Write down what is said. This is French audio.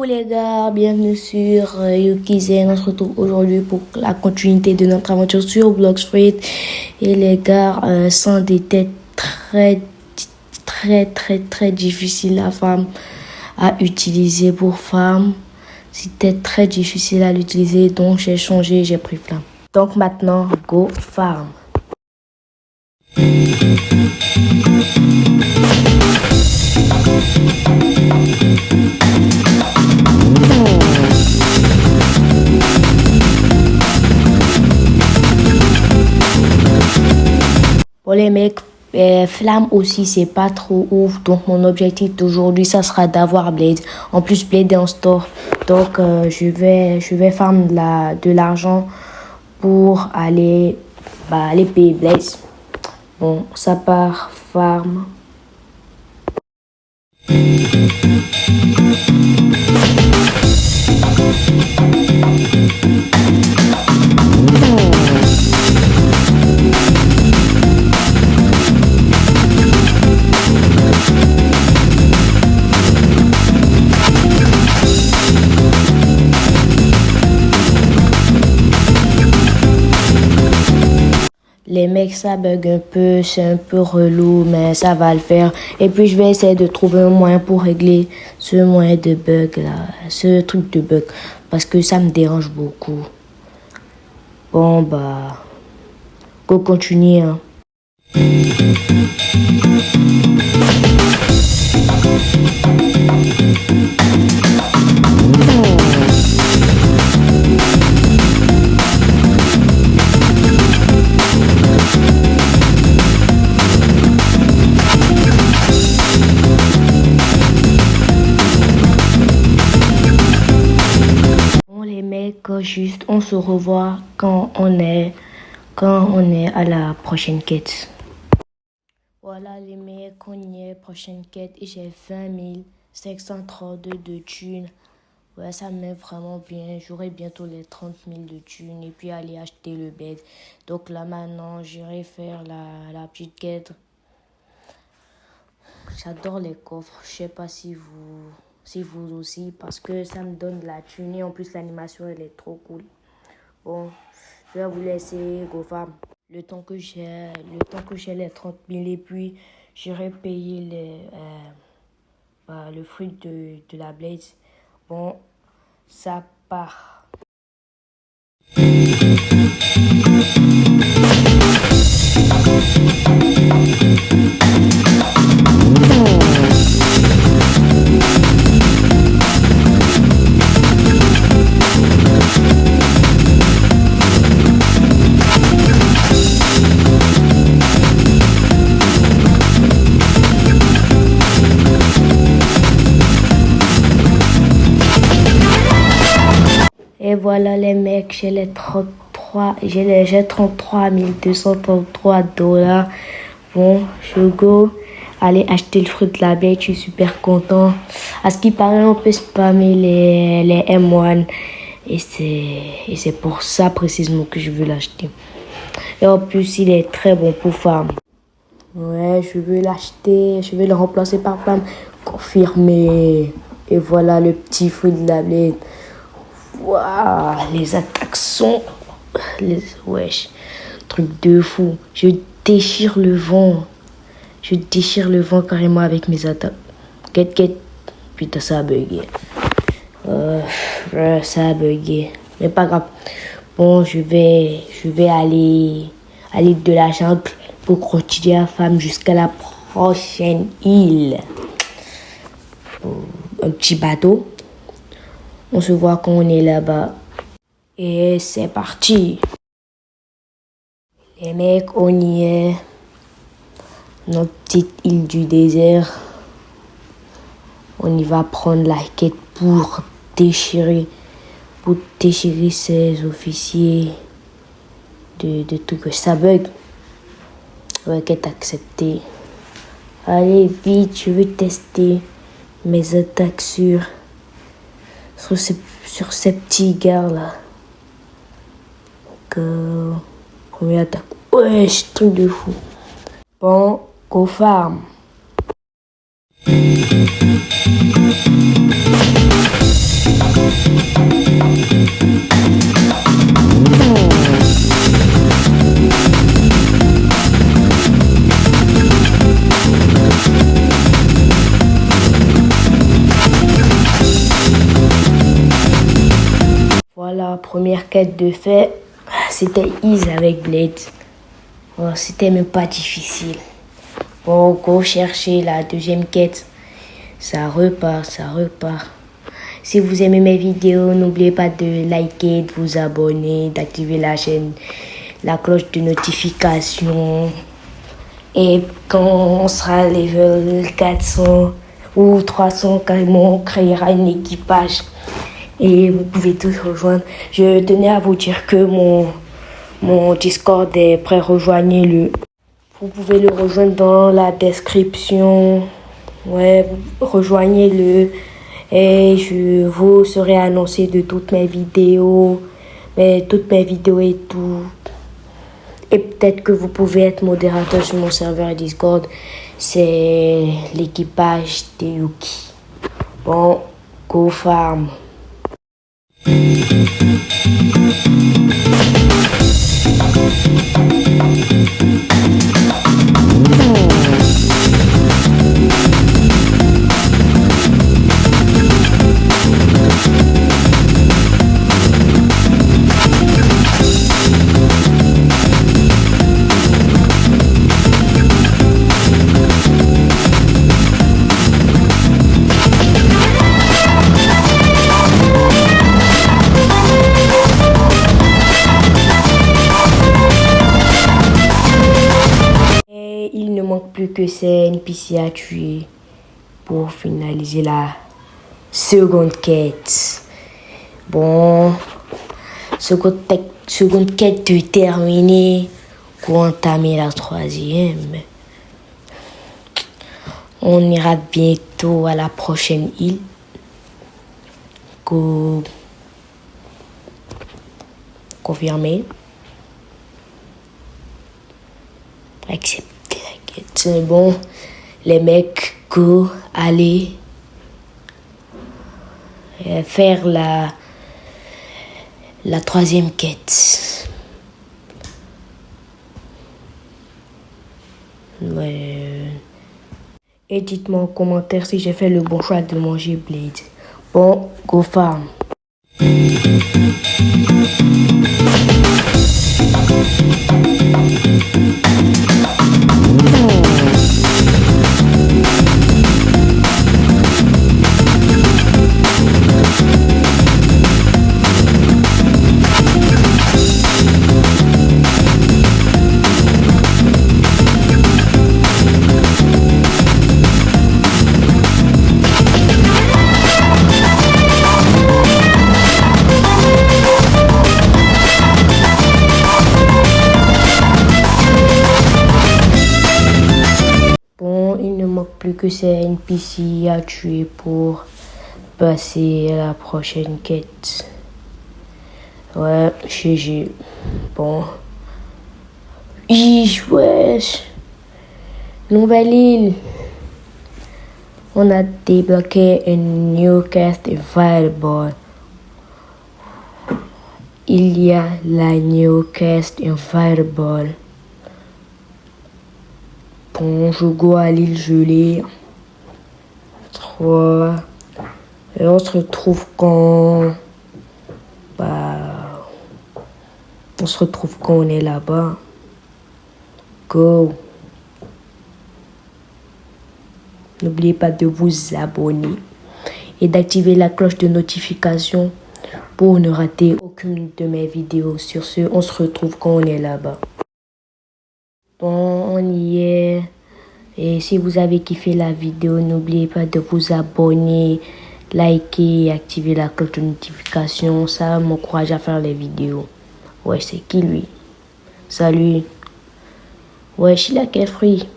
Coucou les gars, bienvenue sur Yukizen. On se retrouve aujourd'hui pour la continuité de notre aventure sur Blox Fruit. Et les gars, sont des têtes très difficiles à utiliser pour farm. C'était très difficile à l'utiliser, donc j'ai changé, j'ai pris flamme. Donc maintenant, go farm. Pour les mecs, flamme aussi, c'est pas trop ouf. Donc, mon objectif d'aujourd'hui, ça sera d'avoir Blade. En plus, Blade est en store. Donc, je vais farm de l'argent pour aller payer Blaze. Bon, ça part farm. Les mecs, ça bug un peu, c'est un peu relou, mais ça va le faire. Et puis, je vais essayer de trouver un moyen pour régler ce moyen de bug là, ce truc de bug, parce que ça me dérange beaucoup. Bon, go continuer, hein. Juste, on se revoit quand on est à la prochaine quête. Voilà les mecs, on y est, prochaine quête, et j'ai 20 532 de thunes. Ouais, ça me met vraiment bien. J'aurai bientôt les 30 000 de thunes et puis aller acheter le bed. Donc là maintenant, j'irai faire la petite quête. J'adore les coffres. Je sais pas si vous aussi, parce que ça me donne de la thune et en plus l'animation elle est trop cool. Bon, je vais vous laisser go farm. Le temps que j'ai les 30 000 et puis j'irai payer le fruit de la Blaze. Bon, ça part. Et voilà les mecs, j'ai 33 233 $. Bon, je go aller acheter le fruit de la bête, je suis super content. À ce qui paraît, on peut spammer les M1 et c'est pour ça précisément que je veux l'acheter. Et en plus, il est très bon pour farm. Ouais, je veux l'acheter, je vais le remplacer par flamme. Confirmé. Et voilà le petit fruit de la bête. Waouh, les attaques sont... Wesh, truc de fou. Je déchire le vent. Je déchire le vent carrément avec mes attaques. Quête. Putain, ça a bugué. Ça a bugué. Mais pas grave. Bon, je vais aller de la jungle pour continuer à farm jusqu'à la prochaine île. Un petit bateau. On se voit quand on est là-bas. Et c'est parti. Les mecs, on y est. Notre petite île du désert. On y va prendre la quête pour déchirer ces officiers de tout que ça bug. Ouais, quête acceptée. Allez, vite, je veux tester mes attaques sur ces petits gars là. Donc, première attaque. Wesh, truc de fou. Bon, go farm. La première quête de fait, c'était easy avec Blade. Oh, c'était même pas difficile. Bon, go chercher la deuxième quête. Ça repart, ça repart. Si vous aimez mes vidéos, n'oubliez pas de liker, de vous abonner, d'activer la chaîne, la cloche de notification. Et quand on sera level 400 ou 300, carrément, on créera un équipage. Et vous pouvez tous rejoindre. Je tenais à vous dire que mon Discord est prêt, rejoignez-le. Vous pouvez le rejoindre dans la description. Ouais, rejoignez-le. Et je vous serai annoncé de toutes mes vidéos. Toutes mes vidéos et tout. Et peut-être que vous pouvez être modérateur sur mon serveur Discord. C'est l'équipage de Yuki. Bon, go farm. Il ne manque plus que ces NPC à tuer pour finaliser la seconde quête. Bon, seconde quête de terminer pour entamer la troisième. On ira bientôt à la prochaine île. Confirmé. Accepter la quête. C'est bon. Les mecs, go, allez faire la troisième quête. Ouais. Et dites-moi en commentaire si j'ai fait le bon choix de manger Blade. Bon, go farm. Bon, il ne manque plus que ces NPC à tuer pour passer à la prochaine quête. Ouais, GG. Bon. Wesh. Nouvelle île. On a débloqué une new quest available. Il y a la new quest available. Bon, je go à l'île gelée. 3. Et on se retrouve quand... on se retrouve quand on est là-bas. Go. N'oubliez pas de vous abonner et d'activer la cloche de notification pour ne rater aucune de mes vidéos. Sur ce, on se retrouve quand on est là-bas. Bon, on y est. Et si vous avez kiffé la vidéo, n'oubliez pas de vous abonner, liker et activer la cloche de notification. Ça m'encourage à faire les vidéos. Ouais, c'est qui lui? Salut. Ouais, je suis là, quel fruit?